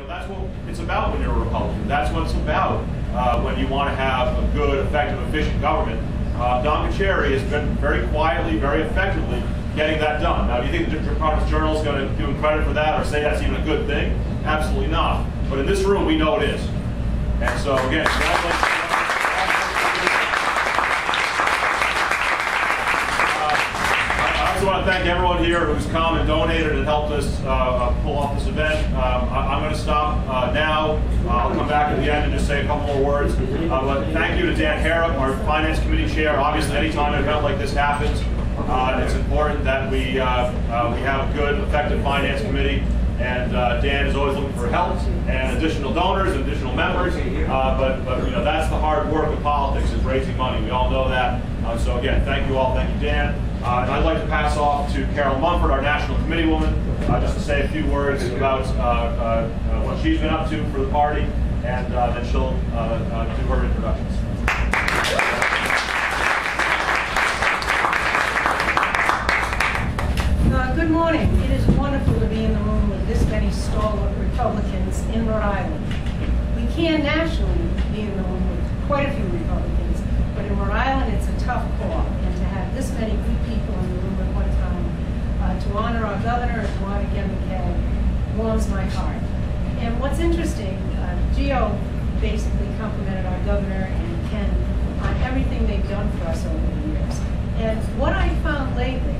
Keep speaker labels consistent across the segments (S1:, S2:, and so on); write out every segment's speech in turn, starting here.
S1: that's what it's about when you're a Republican. That's what it's about when you want to have a good, effective, efficient government. Don Cacciari has been very quietly, very effectively getting that done. Now, do you think the Department Journal is going to give him credit for that or say that's even a good thing? Absolutely not. But in this room, we know it is. And so, again, congratulations. I also want to thank everyone here who's come and donated and helped us pull off this event. I'm going to stop now. I'll come back at the end and just say a couple more words. But thank you to Dan Harrop, our Finance Committee Chair. Obviously, anytime an event like this happens, it's important that we have a good, effective Finance Committee. And Dan is always looking for help and additional donors and additional members. But that's the hard work of politics, is raising money. We all know that. So again, thank you all. Thank you, Dan. And I'd like to pass off to Carol Mumford, our National Committee woman, just to say a few words about what she's been up to for the party, and then she'll do her introductions.
S2: Good morning. It is wonderful to be in the room with this many stalwart Republicans in Rhode Island. We can nationally be in the room with quite a few Republicans, but in Rhode Island it's a tough call. And to have this many good people in the room at one time, to honor our governor and to honor McKay, warms my heart. And what's interesting, Gio basically complimented our governor and Ken on everything they've done for us over the years. And what I found lately,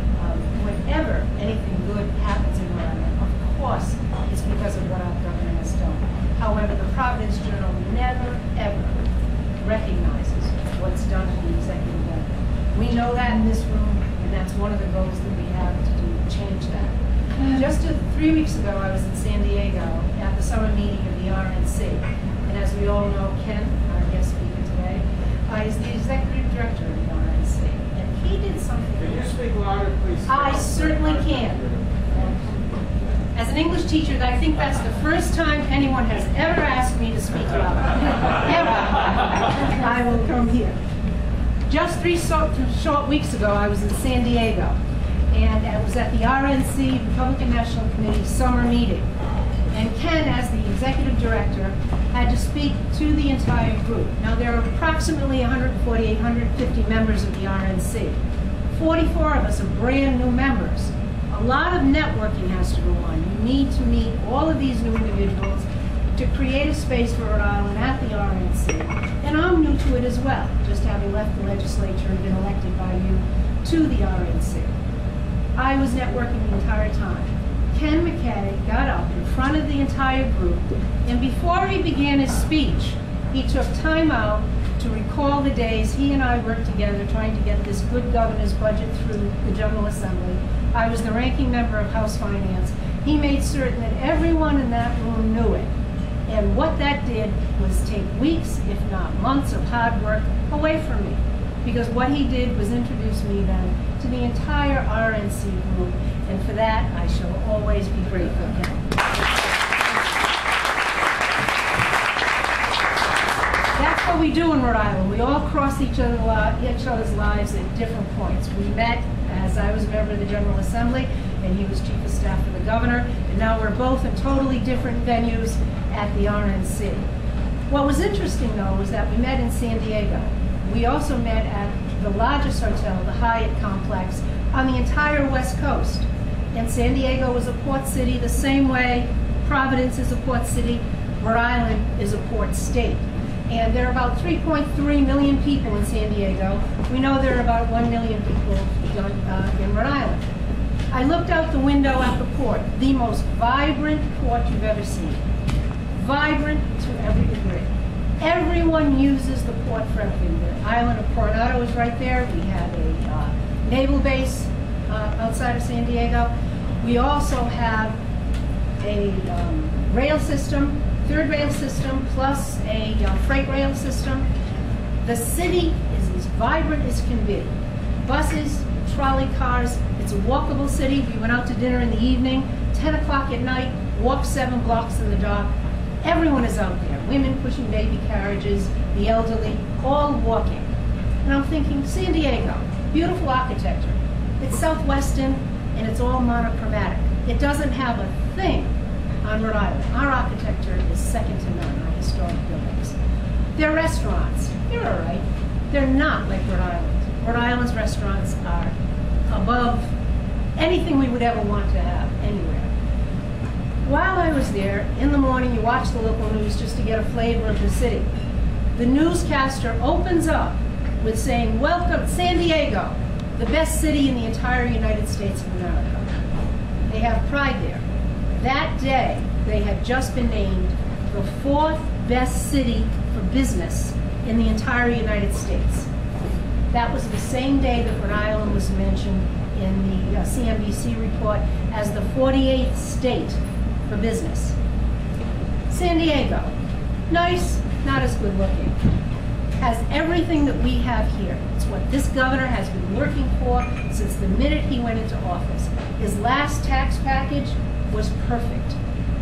S2: whenever anything good happens in Rhode Island, of course, it's because of what our governor has done. However, the Providence Journal never, ever recognizes what's done at the executive level. We know that in this room, and that's one of the goals that we have to do, change that. Just 3 weeks ago, I was in San Diego at the summer meeting of the RNC. And as we all know, Ken, our guest speaker today, is the executive director of the RNC. He did something.
S3: Can you speak louder, please?
S2: I certainly can. As an English teacher, I think that's the first time anyone has ever asked me to speak loud. Ever. I will come here. Just 3 short weeks ago, I was in San Diego, and I was at the RNC, Republican National Committee, summer meeting. And Ken, as the executive director, had to speak to the entire group. Now, there are approximately 148, 150 members of the RNC. 44 of us are brand new members. A lot of networking has to go on. You need to meet all of these new individuals to create a space for Rhode Island at the RNC. And I'm new to it as well, just having left the legislature and been elected by you to the RNC. I was networking the entire time. Ken McKay got up in front of the entire group, and before he began his speech, he took time out to recall the days he and I worked together trying to get this good governor's budget through the General Assembly. I was the ranking member of House Finance. He made certain that everyone in that room knew it. And what that did was take weeks, if not months, of hard work away from me. Because what he did was introduce me then to the entire RNC group, and for that I shall always be grateful. That's what we do in Rhode Island. We all cross each other's lives at different points. We met as I was a member of the General Assembly, and he was Chief of Staff for the Governor, and now we're both in totally different venues at the RNC. What was interesting, though, was that we met in San Diego. We also met at the largest hotel, the Hyatt complex, on the entire West Coast. And San Diego is a port city the same way Providence is a port city, Rhode Island is a port state. And there are about 3.3 million people in San Diego. We know there are about 1 million people in Rhode Island. I looked out the window at the port, the most vibrant port you've ever seen. Vibrant to every degree. Everyone uses the port for everything. The island of Coronado is right there. We have a naval base outside of San Diego. We also have a rail system, third rail system, plus a freight rail system. The city is as vibrant as can be. Buses, trolley cars, it's a walkable city. We went out to dinner in the evening, 10 o'clock at night, walked 7 blocks in the dark. Everyone is out there, women pushing baby carriages, the elderly, all walking. And I'm thinking, San Diego, beautiful architecture. It's southwestern, and it's all monochromatic. It doesn't have a thing on Rhode Island. Our architecture is second to none, our historic buildings. Their restaurants, they're all right. They're not like Rhode Island. Rhode Island's restaurants are above anything we would ever want to have anywhere. While I was there, in the morning, you watch the local news just to get a flavor of the city. The newscaster opens up with saying, "Welcome, San Diego, the best city in the entire United States of America." They have pride there. That day, they had just been named the 4th best city for business in the entire United States. That was the same day that Rhode Island was mentioned in the CNBC report as the 48th state for business. San Diego, nice, not as good looking. Has everything that we have here. It's what this governor has been working for since the minute he went into office. His last tax package was perfect.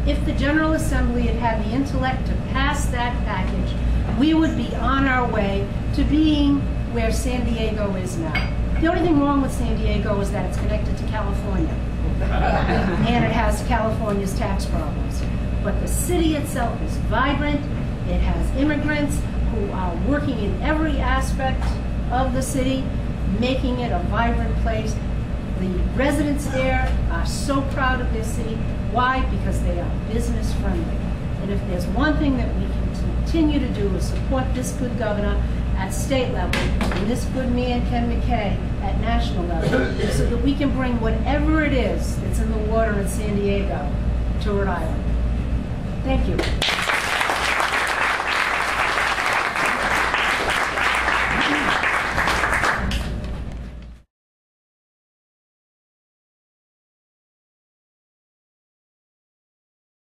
S2: If the General Assembly had had the intellect to pass that package, we would be on our way to being where San Diego is now. The only thing wrong with San Diego is that it's connected to California. And it has California's tax problems. But the city itself is vibrant. It has immigrants who are working in every aspect of the city, making it a vibrant place. The residents there are so proud of their city. Why? Because they are business friendly. And if there's one thing that we can continue to do is support this good governor at state level and this good man, Ken McKay, at national level, so that we can bring whatever it is that's in the water in San Diego to Rhode Island. Thank you.